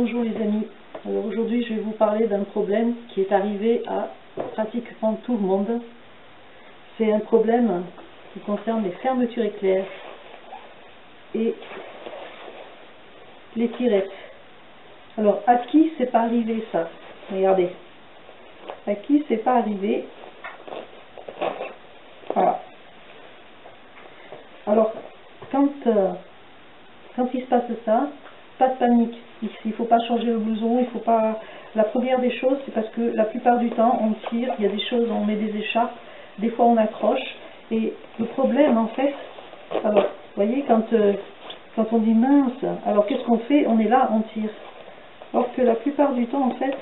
Bonjour les amis, alors aujourd'hui je vais vous parler d'un problème qui est arrivé à pratiquement tout le monde. C'est un problème qui concerne les fermetures éclairs et les tirettes. Alors à qui c'est pas arrivé ça? Regardez, à qui c'est pas arrivé? Voilà. Alors quand il se passe ça, pas de panique. Il ne faut pas changer le blouson, il faut pas. La première des choses, c'est parce que la plupart du temps, on tire, il y a des choses, on met des écharpes, des fois on accroche. Et le problème, en fait, alors, vous voyez, quand on dit mince, alors qu'est-ce qu'on fait? On est là, on tire. Or que la plupart du temps, en fait,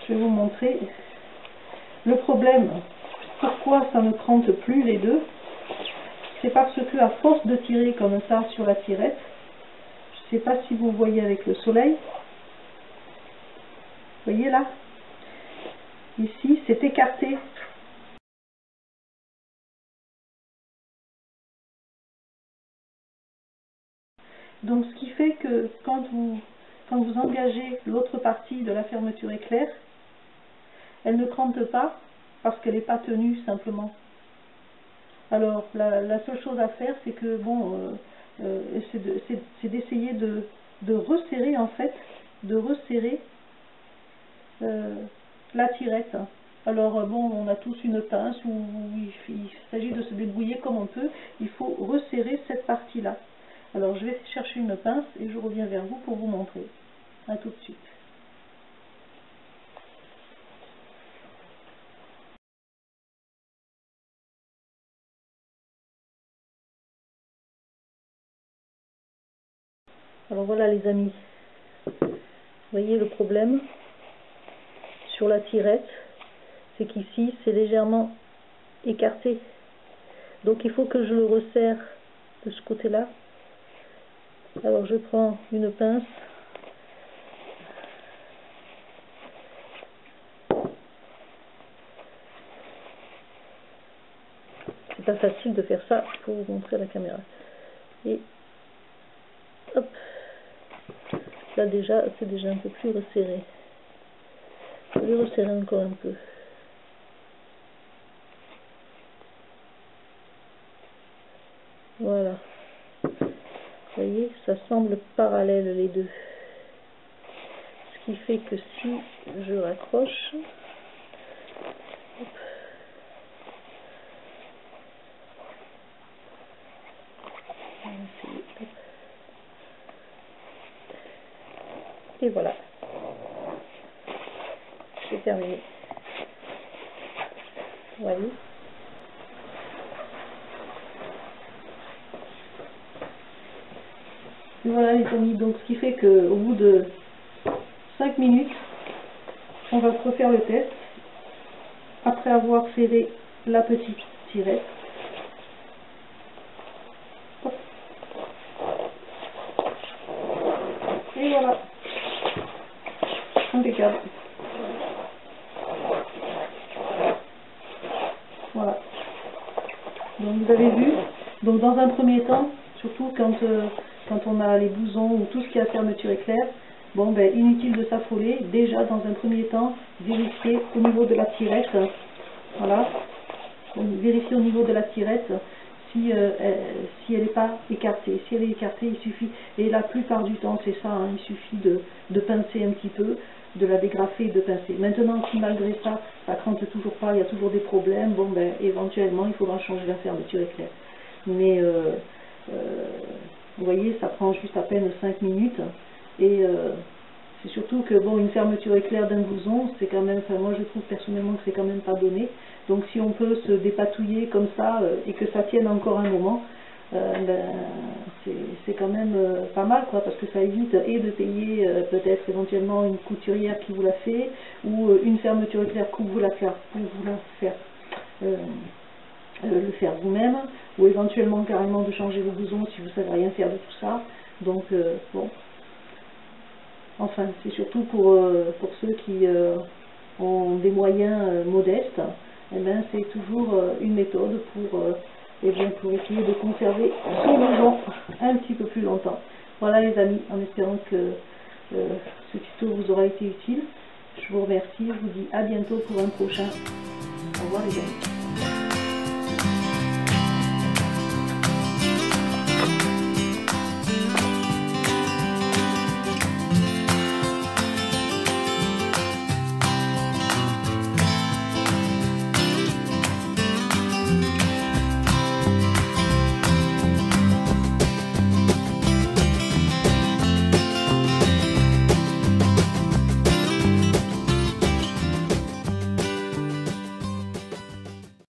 je vais vous montrer, le problème, pourquoi ça ne crante plus les deux, c'est parce que à force de tirer comme ça sur la tirette, je ne sais pas si vous voyez avec le soleil, vous voyez là, ici c'est écarté. Donc ce qui fait que quand vous engagez l'autre partie de la fermeture éclair, elle ne crante pas parce qu'elle n'est pas tenue simplement. Alors la seule chose à faire, c'est que bon, c'est d'essayer de resserrer en fait, de resserrer la tirette. Alors bon, on a tous une pince où il s'agit de se débrouiller comme on peut. Il faut resserrer cette partie là. Alors je vais chercher une pince et je reviens vers vous pour vous montrer. À tout de suite. Alors voilà les amis, vous voyez le problème sur la tirette, c'est qu'ici c'est légèrement écarté. Donc il faut que je le resserre de ce côté-là. Alors je prends une pince. C'est pas facile de faire ça pour vous montrer à la caméra. Et hop. Là déjà, c'est déjà un peu plus resserré. Je vais resserrer encore un peu. Voilà. Vous voyez, ça semble parallèle les deux. Ce qui fait que si je raccroche, hop, on va essayer, hop. Et voilà. C'est terminé. Vous voyez. Et voilà les amis, donc ce qui fait qu'au bout de 5 minutes, on va refaire le test après avoir serré la petite tirette. Hop. Et voilà, impeccable. Voilà. Donc vous avez vu, donc dans un premier temps, surtout quand on a les blousons ou tout ce qui a fermeture éclair, bon ben inutile de s'affoler, déjà dans un premier temps, vérifier au niveau de la tirette, voilà, donc, vérifier au niveau de la tirette si elle n'est pas écartée. Si elle est écartée, il suffit, et la plupart du temps c'est ça, hein, il suffit de pincer un petit peu, de la dégrafer et de pincer. Maintenant si malgré ça, ça crante toujours pas, il y a toujours des problèmes, bon ben éventuellement il faudra changer la fermeture éclair. Mais vous voyez, ça prend juste à peine 5 minutes, et c'est surtout que bon, une fermeture éclair d'un blouson, c'est quand même, enfin moi je trouve personnellement que c'est quand même pas donné. Donc si on peut se dépatouiller comme ça et que ça tienne encore un moment, ben, c'est quand même pas mal, quoi, parce que ça évite et de payer peut-être éventuellement une couturière qui vous l'a fait, ou une fermeture éclair pour vous la faire le faire vous-même, ou éventuellement carrément de changer vos blousons si vous ne savez rien faire de tout ça. Donc bon, enfin c'est surtout pour ceux qui ont des moyens modestes, et ben c'est toujours une méthode pour essayer de conserver son blouson un petit peu plus longtemps. Voilà les amis, en espérant que ce tuto vous aura été utile. Je vous remercie, je vous dis à bientôt pour un prochain. Au revoir les amis.